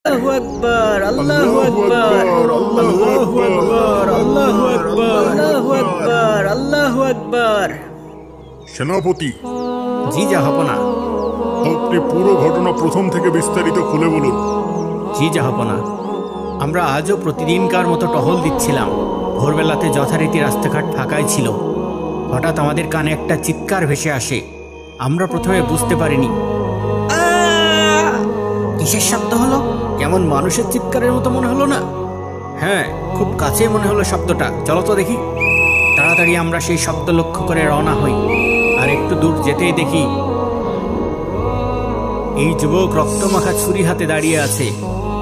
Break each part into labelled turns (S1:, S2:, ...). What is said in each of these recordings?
S1: আল্লাহু আকবার, আল্লাহু আকবার, আল্লাহু আকবার, আল্লাহু আকবার, আল্লাহু আকবার, আল্লাহু আকবার।
S2: সেনাপতি,
S3: জি জাহাপনা।
S2: আপনি পুরো ঘটনা প্রথম থেকে বিস্তারিত খুলে বলুন।
S3: জি জাহাপনা, আমরা আজও প্রতিদিনকার মতো টহল দিচ্ছিলাম। ভোরবেলাতে যথারীতি রাস্তাঘাট ফাঁকাই ছিল। হঠাৎ আমাদের কানে একটা চিৎকার ভেসে আসে। আমরা প্রথমে বুঝতে পারিনি কিসের শব্দ হলো। কেমন মানুষের চিৎকারের মতো মনে হলো না? হ্যাঁ, খুব কাছে মনে হলো শব্দটা। চলো তো দেখি। তাড়াতাড়ি আমরা সেই শব্দ লক্ষ্য করে রওনা হই। আর একটু দূর যেতেই দেখি এই যুবক রক্তমাখা ছুরি হাতে দাঁড়িয়ে আছে,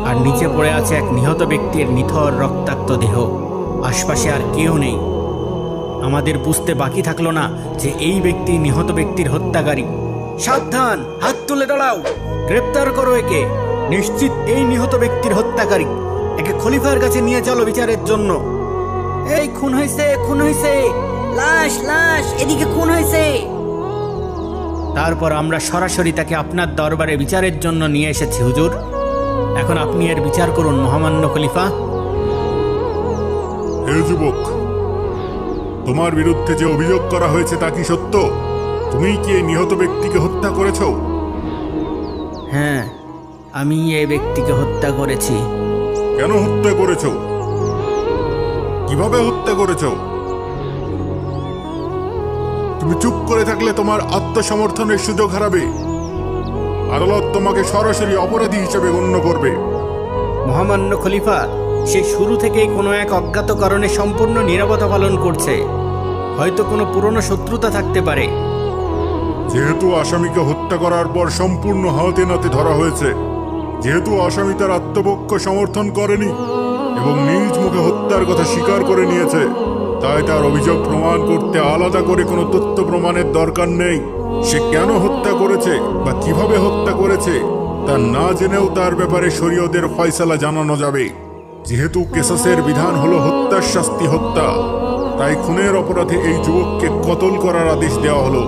S3: আর নিচে পড়ে আছে এক নিহত ব্যক্তির নিথর রক্তাক্ত দেহ। আশপাশে আর কেউ নেই। আমাদের বুঝতে বাকি থাকলো না যে এই ব্যক্তি নিহত ব্যক্তির হত্যাকারী। সাবধান, হাত তুলে দাঁড়াও, গ্রেপ্তার করো একে। নিশ্চিত এই নিহত ব্যক্তির হত্যাকারী। একে খলিফার কাছে নিয়ে চলো বিচারের জন্য।
S1: এই খুন হয়েছে, খুন হয়েছে, লাশ লাশ, এদিকে খুন হয়েছে।
S3: তারপর আমরা সরাসরি তাকে আপনার দরবারে বিচারের জন্য নিয়ে এসেছি হুজুর। এখন আপনি এর বিচার করুন মহামান্য খলিফা।
S2: হে যুবক, তোমার বিরুদ্ধে যে অভিযোগ করা হয়েছে তা কি সত্য? তুমি কি এই নিহত ব্যক্তিকে হত্যা করেছো?
S3: হ্যাঁ, আমি এই ব্যক্তিকে হত্যা করেছি।
S2: কেন হত্যা করেছো? কিভাবে হত্যা করেছো? তুমি চুপ করে থাকলে তোমার আত্মসমর্থনের সুযোগ হারাবে। আদালত তোমাকে সরাসরি অপরাধী হিসেবে গণ্য করবে।
S3: মহামান্য খলিফা, সে শুরু থেকেই কোনো এক অজ্ঞাত কারণে সম্পূর্ণ নীরবতা পালন করছে। হয়তো কোনো পুরনো শত্রুতা থাকতে পারে।
S2: যেহেতু আসামিকে হত্যা করার পর সম্পূর্ণ হাতে নাতে ধরা হয়েছে, যেহেতু আসামি তার আত্মপক্ষ সমর্থন করেনি এবং নিজ মুখে হত্যার কথা স্বীকার করে নিয়েছে, তাই তার অভিযোগ প্রমাণ করতে আলাদা করে কোনো তথ্য প্রমাণের দরকার নেই। সে কেন হত্যা করেছে বা কিভাবে হত্যা করেছে তা না জেনেও তার ব্যাপারে শরীয়তের ফয়সালা জানানো যাবে। যেহেতু কেসাসের বিধান হলো হত্যার শাস্তি হত্যা, তাই খুনের অপরাধে এই যুবককে কতল করার আদেশ দেওয়া হলো।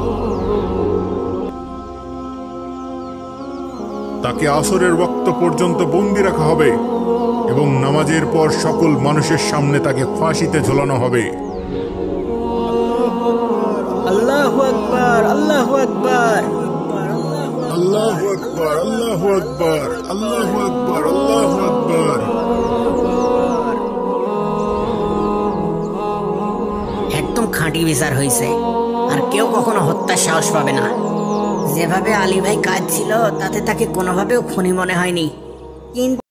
S2: তাকে আসরের ওয়াক্ত পর্যন্ত বন্দী রাখা হবে এবং নামাজের পর সকল মানুষের সামনে তাকে ফাঁসিতে ঝোলানো হবে।
S1: আল্লাহু আকবার, আল্লাহু আকবার,
S2: আল্লাহু আকবার, আল্লাহু আকবার, আল্লাহু আকবার, আল্লাহু আকবার।
S4: একদম খাঁটি বিচার হয়েছে, আর কেউ কখনো হত্যার সাহস পাবে না। যেভাবে আলী ভাই কাজ ছিল তাতে তাকে কোনোভাবেও খুনি মনে হয়নি। কিন্তু